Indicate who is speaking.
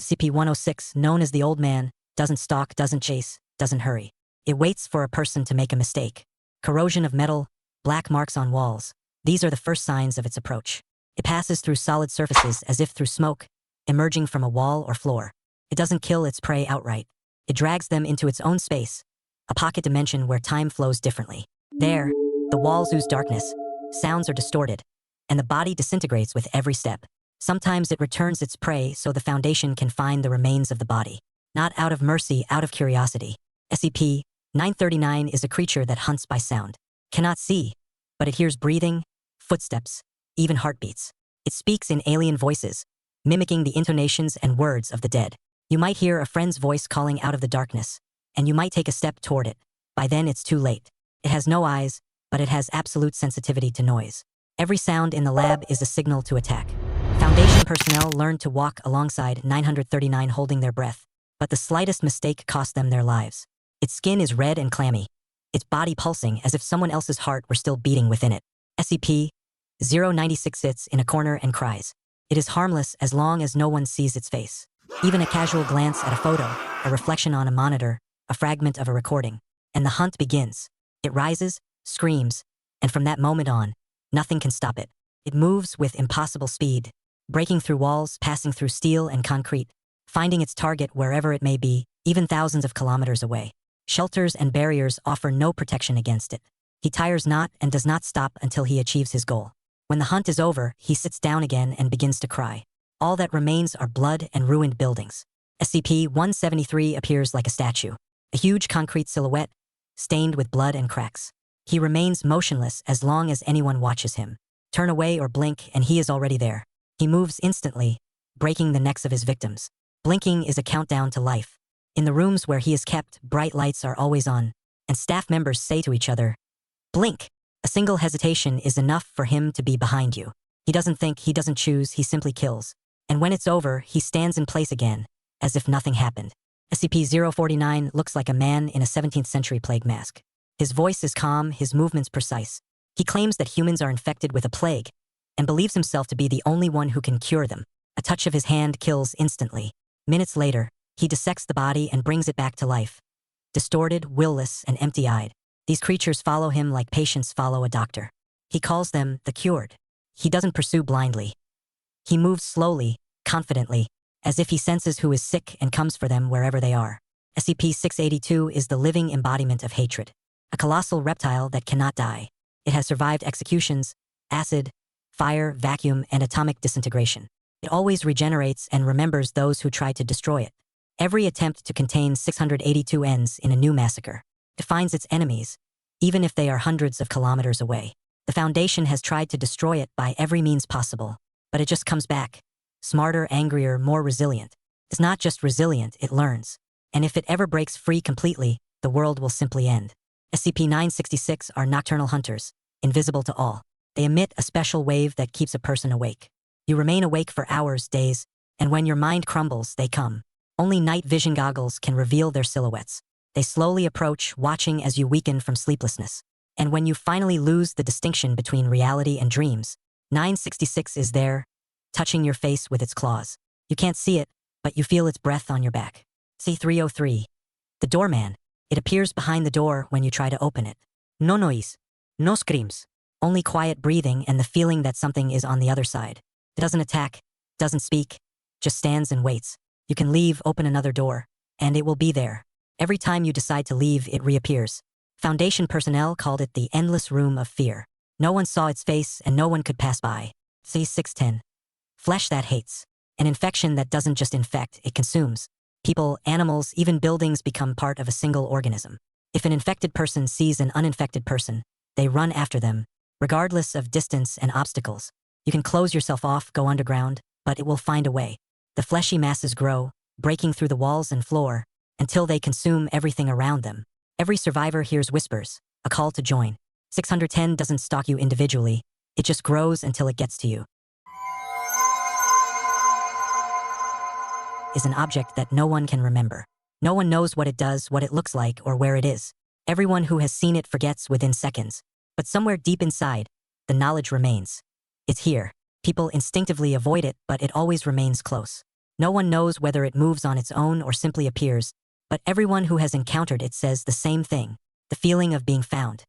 Speaker 1: SCP-106, known as the Old Man, doesn't stalk, doesn't chase, doesn't hurry. It waits for a person to make a mistake. Corrosion of metal, black marks on walls. These are the first signs of its approach. It passes through solid surfaces as if through smoke, emerging from a wall or floor. It doesn't kill its prey outright. It drags them into its own space, a pocket dimension where time flows differently. There, the walls ooze darkness, sounds are distorted, and the body disintegrates with every step. Sometimes it returns its prey so the Foundation can find the remains of the body. Not out of mercy, out of curiosity. SCP-939 is a creature that hunts by sound. Cannot see, but it hears breathing, footsteps, even heartbeats. It speaks in alien voices, mimicking the intonations and words of the dead. You might hear a friend's voice calling out of the darkness, and you might take a step toward it. By then it's too late. It has no eyes, but it has absolute sensitivity to noise. Every sound in the lab is a signal to attack. Foundation personnel learned to walk alongside 939 holding their breath, but the slightest mistake cost them their lives. Its skin is red and clammy, its body pulsing as if someone else's heart were still beating within it. SCP-096 sits in a corner and cries. It is harmless as long as no one sees its face. Even a casual glance at a photo, a reflection on a monitor, a fragment of a recording, and the hunt begins. It rises, screams, and from that moment on, nothing can stop it. It moves with impossible speed, breaking through walls, passing through steel and concrete, finding its target wherever it may be, even thousands of kilometers away. Shelters and barriers offer no protection against it. He tires not and does not stop until he achieves his goal. When the hunt is over, he sits down again and begins to cry. All that remains are blood and ruined buildings. SCP-173 appears like a statue, a huge concrete silhouette, stained with blood and cracks. He remains motionless as long as anyone watches him. Turn away or blink and he is already there. He moves instantly, breaking the necks of his victims. Blinking is a countdown to life. In the rooms where he is kept, bright lights are always on, and staff members say to each other, "Blink." A single hesitation is enough for him to be behind you. He doesn't think, he doesn't choose, he simply kills. And when it's over, he stands in place again, as if nothing happened. SCP-049 looks like a man in a 17th century plague mask. His voice is calm, his movements precise. He claims that humans are infected with a plague, and believes himself to be the only one who can cure them. A touch of his hand kills instantly. Minutes later, he dissects the body and brings it back to life. Distorted, willless, and empty-eyed, these creatures follow him like patients follow a doctor. He calls them the cured. He doesn't pursue blindly. He moves slowly, confidently, as if he senses who is sick and comes for them wherever they are. SCP-682 is the living embodiment of hatred. A colossal reptile that cannot die. It has survived executions, acid, fire, vacuum, and atomic disintegration. It always regenerates and remembers those who try to destroy it. Every attempt to contain 682 ends in a new massacre. It finds its enemies, even if they are hundreds of kilometers away. The Foundation has tried to destroy it by every means possible, but it just comes back. Smarter, angrier, more resilient. It's not just resilient, it learns. And if it ever breaks free completely, the world will simply end. SCP-966 are nocturnal hunters, invisible to all. They emit a special wave that keeps a person awake. You remain awake for hours, days, and when your mind crumbles, they come. Only night vision goggles can reveal their silhouettes. They slowly approach, watching as you weaken from sleeplessness. And when you finally lose the distinction between reality and dreams, 966 is there, touching your face with its claws. You can't see it, but you feel its breath on your back. C-303. The doorman. It appears behind the door when you try to open it. No noise. No screams. Only quiet breathing and the feeling that something is on the other side. It doesn't attack, doesn't speak, just stands and waits. You can leave, open another door, and it will be there. Every time you decide to leave, it reappears. Foundation personnel called it the endless room of fear. No one saw its face and no one could pass by. C-610. Flesh that hates. An infection that doesn't just infect, it consumes. People, animals, even buildings become part of a single organism. If an infected person sees an uninfected person, they run after them, regardless of distance and obstacles. You can close yourself off, go underground, but it will find a way. The fleshy masses grow, breaking through the walls and floor, until they consume everything around them. Every survivor hears whispers, a call to join. 610 doesn't stalk you individually, it just grows until it gets to you. Is an object that no one can remember. No one knows what it does, what it looks like, or where it is. Everyone who has seen it forgets within seconds. But somewhere deep inside, the knowledge remains. It's here. People instinctively avoid it, but it always remains close. No one knows whether it moves on its own or simply appears, but everyone who has encountered it says the same thing, the feeling of being found.